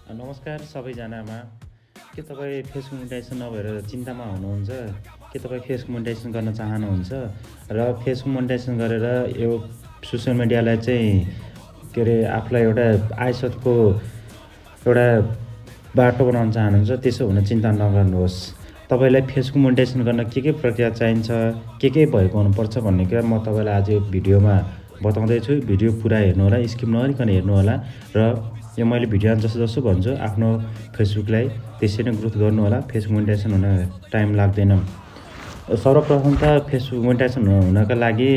नमस्कार सबैजनामा। के तपाईँ फेसबुक मोनेटाइजेसन नभएर चिन्तामा हुनुहुन्छ? के तपाईँ फेसबुक मोनेटाइजेसन गर्न चाहनुहुन्छ र फेसबुक मोनेटाइजेसन गरेर यो सोसियल मिडियालाई चाहिँ आफूलाई एउटा आयस्रोतको एउटा बाटो बनाउन चाहनुहुन्छ? त्यसो हुन चिन्ता नगर्नुहोस्। तपाईँलाई फेसबुक मोनेटाइजेसन गर्न के प्रक्रिया चाहिन्छ, के भएको हुनुपर्छ भन्ने कुरा म तपाईँलाई आज यो भिडियोमा बताउँदैछु। भिडियो पुरा हेर्नुहोला, स्किप नगरिकन हेर्नुहोला र यो मैले भिडियोमा जसो भन्छु आफ्नो फेसबुकलाई त्यसरी नै ग्रोथ गर्नुहोला। फेसबुक मोनेटाइजेसन हुन टाइम लाग्दैन। सर्वप्रथम त फेसबुक मोनेटाइजेसन हुनका लागि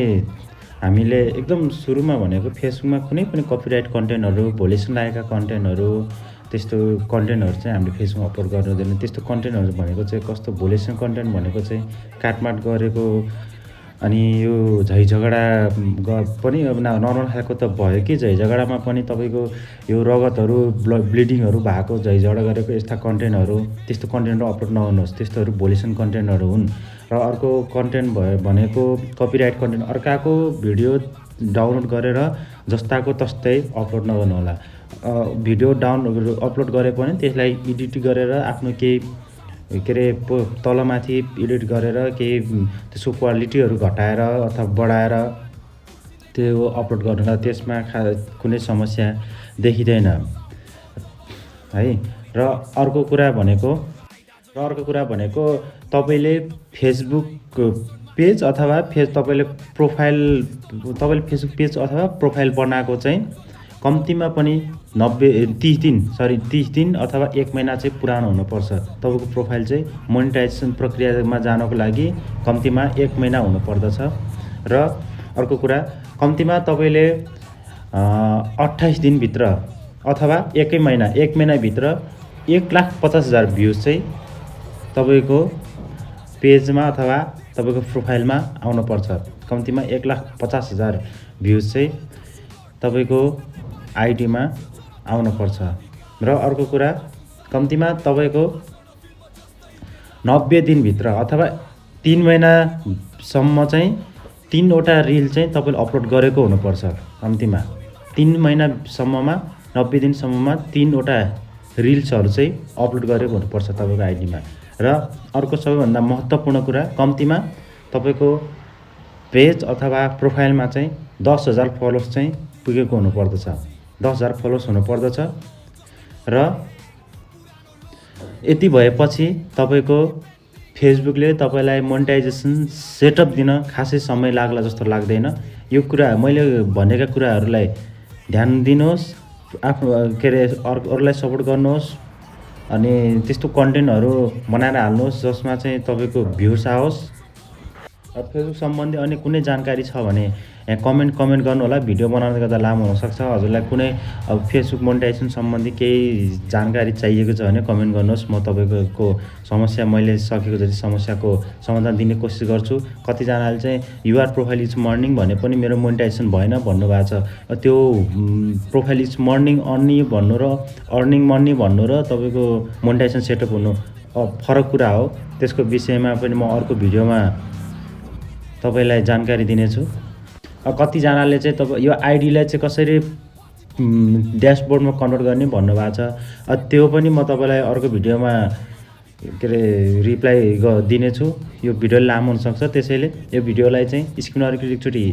हामीले एकदम सुरुमा भनेको फेसबुकमा कुनै पनि कपिराइट कन्टेन्टहरू, भोलिसन लागेका कन्टेन्टहरू, त्यस्तो कन्टेन्टहरू चाहिँ हामीले फेसबुकमा अपलोड गर्नु हुँदैन। त्यस्तो कन्टेन्टहरू भनेको चाहिँ कस्तो भोलिसन कन्टेन्ट भनेको चाहिँ काटमाट गरेको अनि यो झैझगडा पनि अब नर्मल खालको त भयो कि झैझगडामा पनि तपाईँको यो रगतहरू ब्लिडिङहरू भएको झैझगडा गरेको यस्ता कन्टेन्टहरू, त्यस्तो कन्टेन्टहरू अपलोड नगर्नुहोस्। त्यस्तोहरू भोलिसन कन्टेन्टहरू हुन्। र अर्को कन्टेन्ट भयो भनेको कपिराइट कन्टेन्ट, अर्काको भिडियो डाउनलोड गरेर जस्ताको तस्तै अपलोड नगर्नुहोला। भिडियो अपलोड गरे पनि त्यसलाई एडिट गरेर आफ्नो केही तलमाथि एडिट गरेर केही त्यसको क्वालिटीहरू घटाएर अथवा बढाएर त्यो अपलोड गर्नुहोला। त्यसमा कुनै समस्या देखिँदैन है। र अर्को कुरा भनेको तपाईँले फेसबुक पेज अथवा तपाईँले फेसबुक पेज अथवा प्रोफाइल बनाएको चाहिँ कम्तीमा पनि 30 दिन अथवा 1 महिना चाहिँ पुरानो हुनुपर्छ। तपाईँको प्रोफाइल चाहिँ मोनेटाइजेसन प्रक्रियामा जानको लागि कम्तीमा 1 महिना हुनुपर्दछ। र अर्को कुरा, कम्तीमा तपाईँले 28 दिनभित्र अथवा 1 महिनाभित्र 1,50,000 भ्युज चाहिँ तपाईँको पेजमा अथवा तपाईँको प्रोफाइलमा आउनुपर्छ। कम्तीमा 1,50,000 भ्युज चाहिँ तपाईँको आइडीमा आउनुपर्छ। र अर्को कुरा, कम्तीमा तपाईँको 90 दिनभित्र अथवा 3 महिनासम्म चाहिँ 3वटा रिल चाहिँ तपाईँले अपलोड गरेको हुनुपर्छ। कम्तीमा 3 महिनासम्ममा 90 दिनसम्ममा 3वटा रिल्सहरू चाहिँ अपलोड गरेको हुनुपर्छ तपाईँको आइडीमा। र अर्को सबैभन्दा महत्त्वपूर्ण कुरा, कम्तीमा तपाईँको पेज अथवा प्रोफाइलमा चाहिँ 10,000 फलोवर्स चाहिँ पुगेको हुनुपर्दछ। 10,000 फलोवर्स हुनुपर्दछ। र यति भएपछि तपाईँको फेसबुकले तपाईँलाई मोनेटाइजेसन सेटअप दिन खासै समय लाग्ला जस्तो लाग्दैन। यो कुरा मैले भनेका कुराहरूलाई ध्यान दिनुहोस्। आफ्नो अरूलाई सपोर्ट गर्नुहोस् अनि त्यस्तो कन्टेन्टहरू बनाएर हाल्नुहोस् जसमा चाहिँ तपाईँको भ्युज आओस्। फेसबुक सम्बन्धी अन्य कुनै जानकारी छ भने यहाँ कमेन्ट गर्नु होला। भिडियो बनाउँदै गर्दा लामो हुनसक्छ। हजुरलाई कुनै अब फेसबुक मोनेटाइजेसन सम्बन्धी केही जानकारी चाहिएको छ भने कमेन्ट गर्नुहोस्। म तपाईँको समस्या, मैले सकेको जति समस्याको समाधान दिने कोसिस गर्छु। कतिजनाले चाहिँ युआर प्रोफाइल इज मर्निङ भने पनि मेरो मोनेटाइजेसन भएन भन्नुभएको छ। त्यो प्रोफाइल इज मर्निङ अन्नी भन्नु र अर्निङ मर्निङ भन्नु र तपाईँको मोनेटाइजेसन सेटअप हुनु फरक कुरा हो। त्यसको विषयमा पनि म अर्को भिडियोमा तपाईँलाई जानकारी दिनेछु। कतिजनाले चाहिँ तपाईँ यो आइडीलाई चाहिँ कसरी ड्यासबोर्डमा कन्भर्ट गर्ने भन्नुभएको छ। त्यो पनि म तपाईँलाई अर्को भिडियोमा रिप्लाई दिनेछु। यो भिडियो लामो हुनसक्छ, त्यसैले यो भिडियोलाई चाहिँ स्क्रिन एकचोटि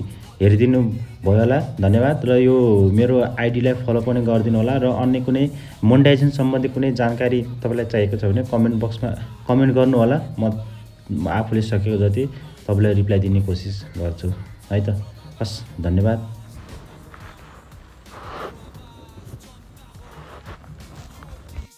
हेरिदिनु भयो होला। धन्यवाद। र यो मेरो आइडीलाई फलो पनि गरिदिनु होला। र अन्य कुनै मोनेटाइजेसन सम्बन्धी कुनै जानकारी तपाईँलाई चाहिएको छ भने कमेन्ट बक्समा कमेन्ट गर्नु होला। म आफूले सकेको जति तपाईँलाई रिप्लाई दिने कोसिस गर्छु है त। हस्, धन्यवाद।